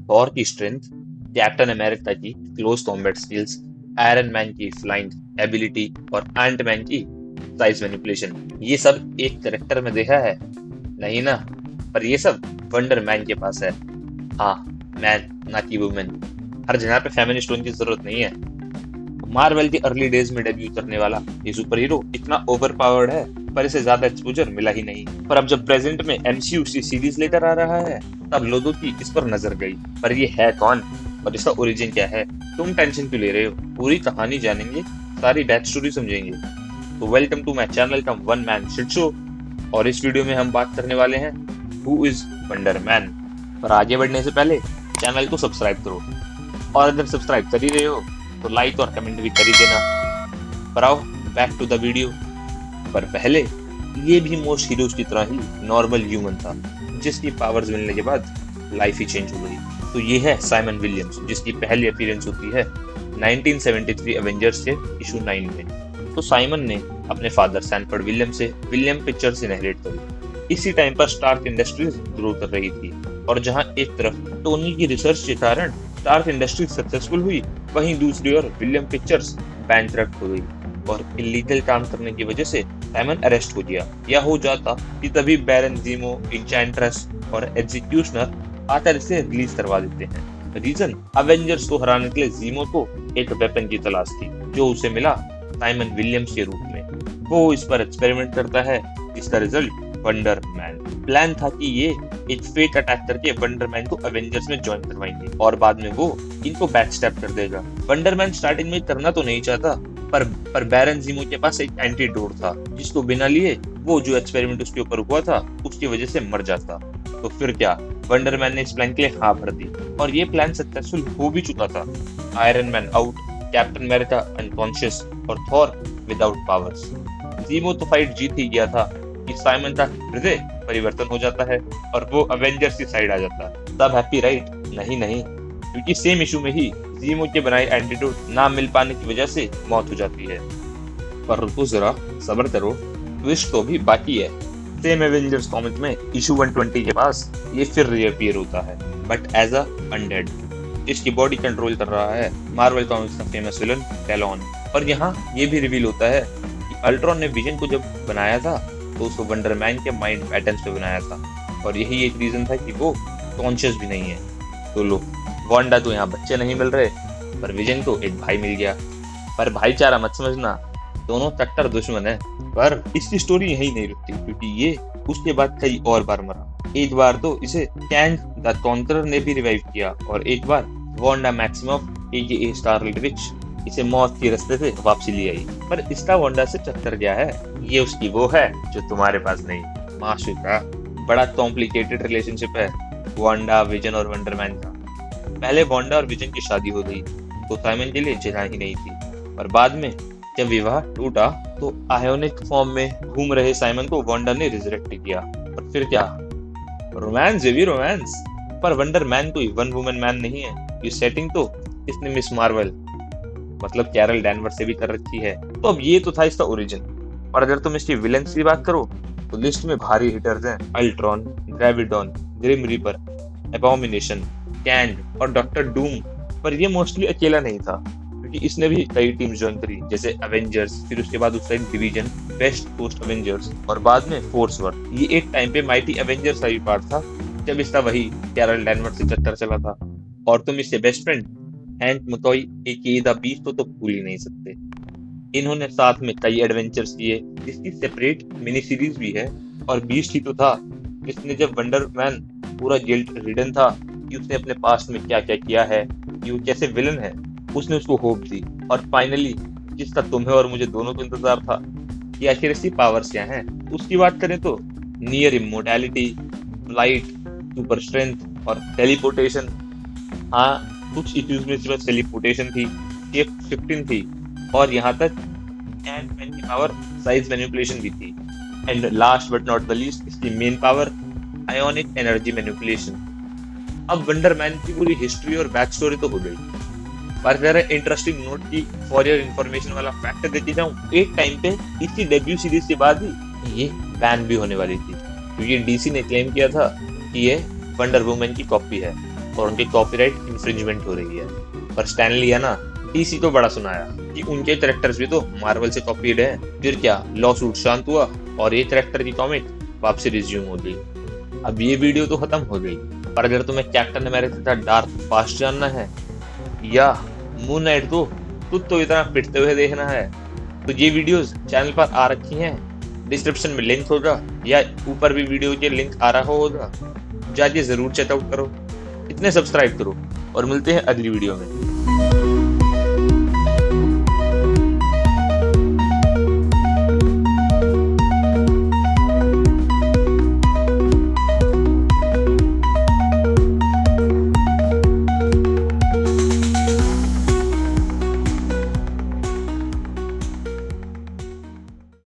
Thor की strength, captain America की close combat skills, iron man की फ्लाइंग एबिलिटी और आंट मैन की साइज मैनिपुलेशन, ये सब एक करेक्टर में देखा है? नहीं ना। पर ये सब वंडर मैन के पास है। हाँ, मैन ना कि वुमेन। हर जगह पे फेमिनिस्ट होने की जरूरत नहीं है। मार्वल के अर्ली डेज में डेब्यू करने वाला ये सुपर हीरो इतना ओवर पावर्ड है, पर इसे ज्यादा एक्सपोजर मिला ही नहीं। पर अब जब प्रेजेंट में एमसीयू सीरीज लेकर आ रहा है, तब लोगों की इस पर नजर गई। पर ये है कौन और इसका ओरिजिन क्या है? तुम टेंशन क्यों ले रहे हो? पूरी कहानी जानेंगे, सारी बैक स्टोरी समझेंगे। तो welcome to my channel come one man shit show. और इस वीडियो में हम बात करने वाले हैं हु इज वंडर मैन। पर आगे बढ़ने से पहले चैनल को सब्सक्राइब करो, और अगर सब्सक्राइब कर ही रहे हो तो लाइक और कमेंट भी कर ही देना। पर आओ बैक टू द वीडियो। पर पहले, ये भी मोस्ट हीरोज की तरह ही नॉर्मल ह्यूमन था, जिसकी पावर्स मिलने के बाद लाइफ ही चेंज हो गई। तो ये है साइमन विलियम्स, जिसकी पहली अपीयरेंस होती है 1973 एवेंजर्स के इशू 9 में। तो साइमन ने अपने फादर सैनफोर्ड विलियम से विलियम पिक्चर्स इनहेरिट करी। इसी टाइम पर स्टार्क इंडस्ट्रीज ग्रो कर रही थी, और जहां एक तरफ टोनी की रिसर्च के कारण स्टार्क इंडस्ट्रीज सक्सेसफुल हुई, वहीं दूसरी ओर विलियम पिक्चर्स बैंकरप्ट हो गई। और इलीगल काम करने की वजह से साइमन अरेस्ट हो गया, या हो जाता कि तभी बैरन जीमो, इंचैंट्रेस और एग्जीक्यूशनर आकर इसे रिलीज करवा देते हैं। रीजन, अवेंजर्स को हराने के लिए जीमो को एक वेपन की तलाश थी, जो उसे मिला साइमन विलियम्स के रूप में। वो इस पर एक्सपेरिमेंट करता है, इसका रिजल्ट वंडर मैन। प्लान था कि ये एक फेक अटैक करके वंडर मैन को अवेंजर्स में ज्वाइन करवाएंगे, और बाद में वो इनको बैक स्टैप कर देगा। वंडर मैन स्टार्टिंग में करना तो नहीं चाहता, पर बैरन जीमो के पास एक एंटीडोट था, जिसको बिना लिए वो जो एक्सपेरिमेंट उसके ऊपर हुआ था उसकी वजह से मर जाता। तो फिर क्या, वंडर मैन ने इस प्लान के लिए हाँ भर दी, और ये प्लान सक्सेसफुल हो भी चुका था। Iron man out, captain America unconscious और थॉर विदाउट पावर्स। जीमो तो फाइट जीत ही गया था कि साइमन का हृदय परिवर्तन हो जाता है और वो अवेंजर्स की साइड आ जाता है। सब हैप्पी राइट? नहीं नहीं, क्योंकि सेम इशू में ही जीमो के बनाए एंटीडोट ना मिल पाने की वजह से मौत हो जाती है। पर रुको जरा, सब्र करो, ट्विस्ट तो भी बाकी है। सेम एवेंजर्स कॉमिक में इशू 120 के पास ये फिर रीअपीयर होता है, बट एज अ अनडेड। इसकी बॉडी कंट्रोल कर रहा है मार्वल कॉमिक्स का फेमस विलन टैलोन। और यहाँ ये भी रिवील होता है कि अल्ट्रॉन ने विजन को जब बनाया था तो उसको वंडर मैन के माइंड पैटर्न्स पे बनाया था, और यही एक रीजन था कि वो कॉन्शियस भी नहीं है। तो लो, वांडा को यहाँ बच्चे नहीं मिल रहे, पर विजन को एक भाई मिल गया। पर भाईचारा मत समझना, दोनों कट्टर दुश्मन है। पर इसकी स्टोरी यही नहीं रुकती, क्योंकि ये उसके बाद कई और बार मरा। एक बार तो इसे कैंग द कॉन्करर ने भी रिवाइव किया, और एक बार वांडा मैक्सिमम एके स्कारलेट विच इसे मौत के रास्ते से वापसी ले आई। पर इसका वांडा से चक्कर क्या है, ये उसकी वो है जो तुम्हारे पास नहीं। माशूका, बड़ा कॉम्प्लिकेटेड रिलेशनशिप है वांडा, विजन और वंडर मैन का। पहले वांडा और विजन की शादी हो गई तो साइमन के लिए जगह ही नहीं थी, पर बाद में जब विवाह टूटा तो आयोनिक फॉर्म में घूम रहे साइमन को वांडा ने रिजरेक्ट किया। और फिर क्या, रोमांस है भी रोमांस। पर वंडर मैन कोई वन वुमन मैन नहीं है। ये सेटिंग तो इसने मिस मार्वल मतलब कैरल डैनवर से भी कर रखी है। तो अब ये तो था इसका ओरिजिन। और अगर तुम इसकी विलेंस की बात करो तो लिस्ट में भारी हिटर्स हैं अल्ट्रॉन, ग्रेविडॉन, ग्रिम रीपर, एबॉमिनेशन, कैंग और डॉक्टर डूम। पर ये मोस्टली अकेला नहीं था, क्योंकि इसने भी कई टीम्स ज्वाइन करी, जैसे अवेंजर्स, फिर उसके बाद उस time division, West Coast Avengers और बाद में फोर्स वर्क। ये एक टाइम पे माइटी अवेंजर्स का भी पार्ट था, जब इसका वही कैरल डैनवर से चक्कर चला था। और तुम इसके best friend Hank McCoy aka the Beast तो भूल ही नहीं सकते। इन्होंने साथ में कई एडवेंचर्स किए, जिसकी सेपरेट मिनी सीरीज भी है। और बीस्ट ही तो था जिसने, जब वंडर मैन पूरा गिल्ट रिडन था कि उसने अपने पास्ट में क्या क्या किया है, कि वो कैसे विलन है, उसने उसको होप दी। और फाइनली जिसका तुम्हें और मुझे दोनों को इंतजार था कि आखिर इसकी पावर्स क्या हैं, उसकी बात करें तो near immortality, flight, super strength और टेलीपोर्टेशन। हाँ, कुछ इश्यूज में सिर्फ टेलीपोर्टेशन थी, शेप शिफ्टिंग थी, और यहाँ तक एंड मैन की पावर साइज मैनिपुलेशन भी थी। And last but not the least, इसकी main power ionic energy manipulation. अब वंडर मैन की पूरी हिस्ट्री और बैक स्टोरी तो हो गई, पर जरा इंटरेस्टिंग नोट की फॉर योर इन्फॉर्मेशन वाला फैक्ट देती जाऊं, एक टाइम पे इसकी डेब्यू सीरीज के बाद ही ये बैन भी होने वाली थी, क्योंकि डीसी ने क्लेम किया था कि ये वंडर वुमन की कॉपी है। और उनके कॉपीराइट इंफ्रिंजमेंट हो रही है। पर स्टैनली है ना, डीसी तो बड़ा सुनाया कि उनके कैरेक्टर्स भी तो मार्वल से कॉपीड हैं। फिर क्या, लॉ सूट शांत हुआ और ये कैरेक्टर की कॉमिक वापसी रिज्यूम हो गई। अब ये वीडियो तो खत्म हो गई, पर अगर तुम्हें कैप्टन अमेरिका का डार्क पास्ट जानना है या मून नाइट को खुद तो इतना पिटते हुए देखना है, तो ये वीडियोस चैनल पर आ रखी हैं। डिस्क्रिप्शन में लिंक होगा या ऊपर भी वीडियो के लिंक आ रहा होगा, जाके जरूर चेकआउट करो। इतने सब्सक्राइब करो और मिलते हैं अगली वीडियो में।